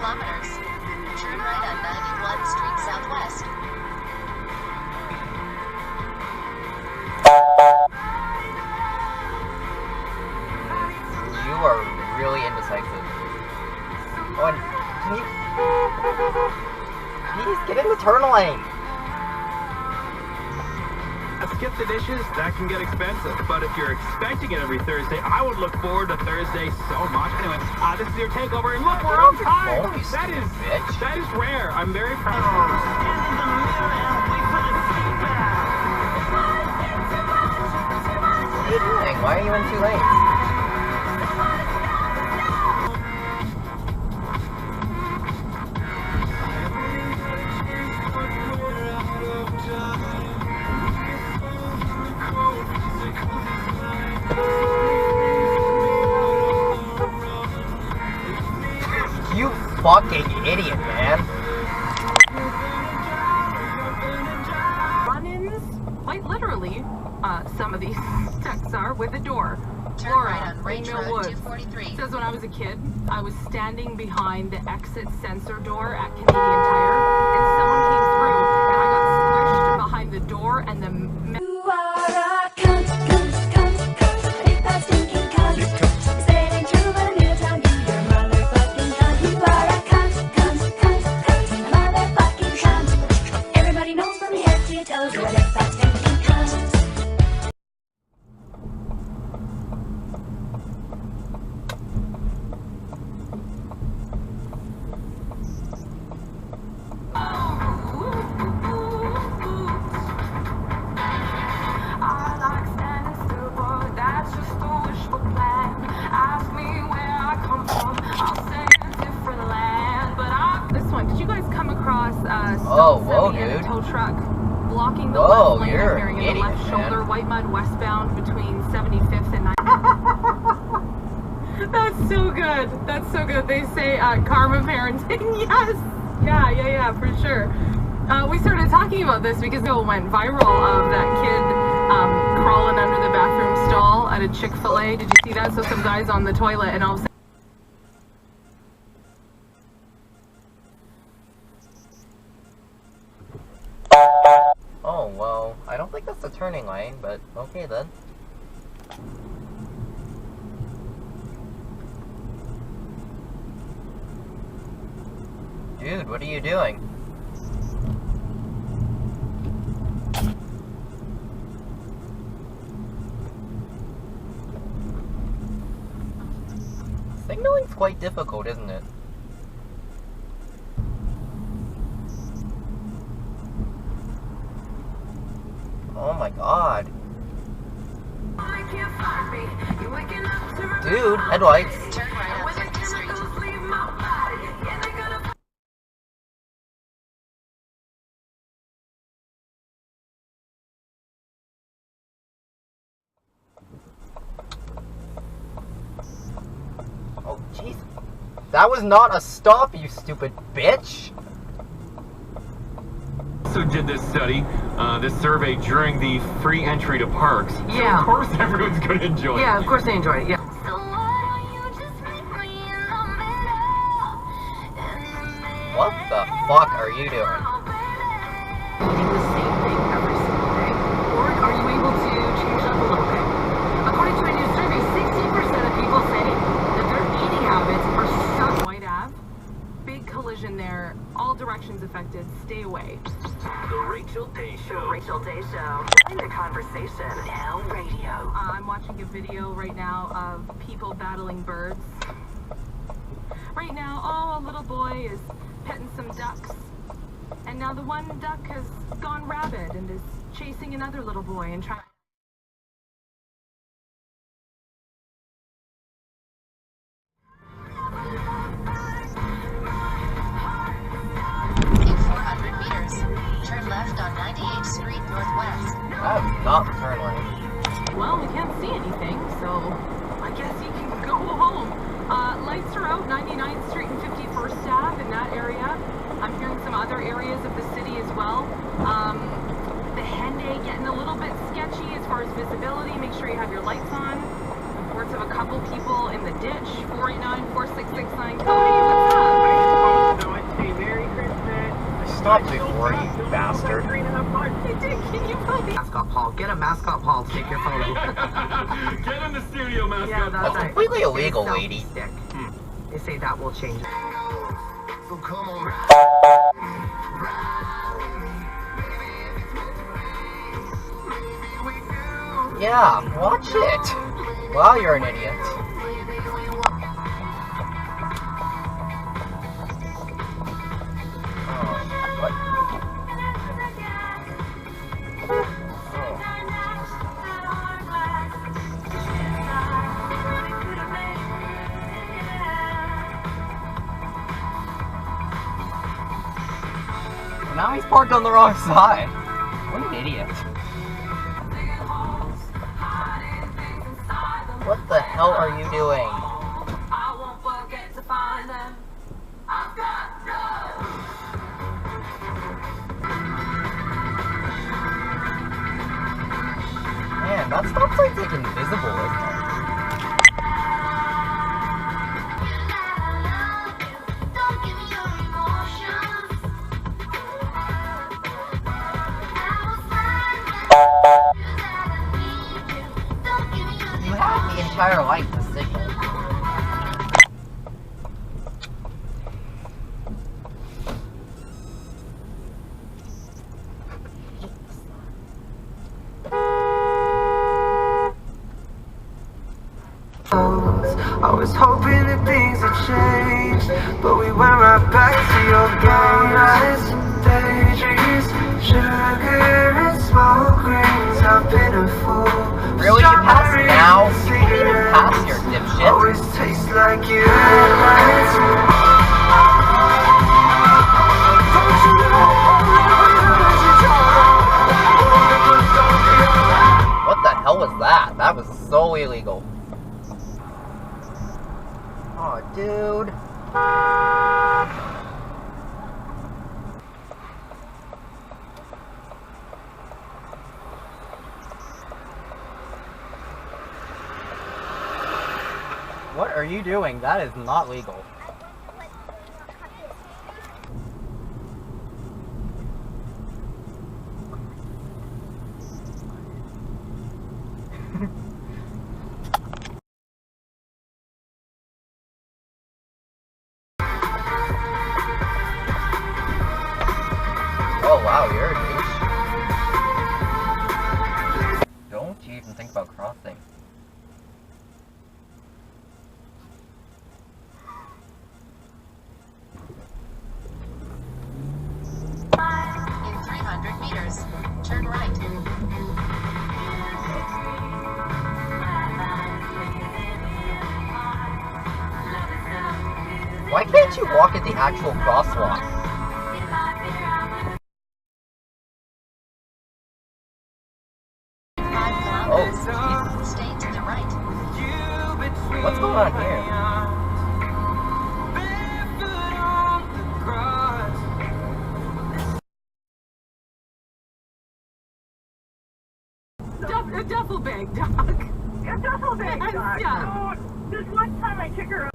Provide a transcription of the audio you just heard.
kilometers. Turn right on 91 Street Southwest. You are really indecisive. Oh, and can you... Please, get in the turn lane! Skip the dishes, that can get expensive. But if you're expecting it every Thursday, I would look forward to Thursday so much. Anyway, this is your takeover, and look, we're on time! Oh, That is rare. I'm very proud. What are you doing? Why are you in 2 lanes? You fucking idiot, man. Run-ins, quite literally, some of these texts are, with a door. Turn Laura, right on Range Road Woods 243. says when I was a kid, I was standing behind the exit sensor door at Canadian Tire, and someone came through, and I got squished behind the door, and the... You are a cunt, cunt, cunt, cunt, big fat stinking cunt. Say it ain't true, but I'm here to tell you you're a motherfucking cunt. You are a cunt, cunt, cunt, cunt, motherfucking cunt. Everybody knows from your head to your toes you're a big fat stinking cunt. A tow truck blocking the whoa, left lane you're bearing an in the idiot, left shoulder, man. White Mud westbound between 75th and 9th. That's so good. That's so good. They say karma parenting. Yes. Yeah, for sure. We started talking about this because it went viral of that kid crawling under the bathroom stall at a Chick-fil-A. Did you see that? So some guy's on the toilet and all of a sudden Oh, well, I don't think that's a turning lane, but okay then. Dude, what are you doing? Signaling's quite difficult, isn't it? Oh my god. Dude, headlights. Turn right on 50th Street. Oh, jeez. That was not a stop, you stupid bitch. Also did this study, this survey during the free entry to parks. So Yeah. of course everyone's going to enjoy it. yeah, of course they enjoy it. Yeah. What the fuck are you doing? Eating the same thing every single day? Or are you able to change it up a little bit? According to a new survey, 60% of people say that their eating habits are stuck. White Ave, big collision there, all directions affected, stay away. The Rachel Day Show. The Rachel Day Show. In the conversation, now radio. I'm watching a video right now of people battling birds. Right now, a little boy is petting some ducks, and now the one duck has gone rabid and is chasing another little boy and trying. northwest. That is not the turn lane. Well, we can't see anything, so I guess you can go home. Lights are out, 99th Street and 51st Ave in that area. I'm hearing some other areas of the city as well. The Henday getting a little bit sketchy as far as visibility. Make sure you have your lights on. Reports of a couple people in the ditch. 489-4669. Cody, what's up? Merry Christmas. Stop before, you bastard. You did, can you believe? Mascot Paul. Get a mascot Paul to take your photo. Get in the studio, mascot. Yeah, That's right. completely Get a illegal, selfie lady. stick. They say that will change it. So come on, Yeah, watch it. Well, you're an idiot. Oh, what? Now he's parked on the wrong side. What an idiot. What the hell are you doing? Man, that stop sign's like invisible, isn't it? You have the entire light to signal. I was hoping that things had changed, but we went right back to your games. Daydreams, sugar and smoke rings. I've been a fool. Really? You passed now? You can't even pass your dipshit. Always tastes like you had lights. Don't you know? What the hell was that? That was so illegal. Oh, dude. What are you doing? That is not legal. Oh wow, you're a douche. Don't you even think about crossing. In 300 meters, turn right. Why can't you walk at the actual crosswalk? Oh, Jesus. Stay to the right. What's going on here? A duffel bag, dog. A duffel bag, dog. Yeah. Oh, this one time I took her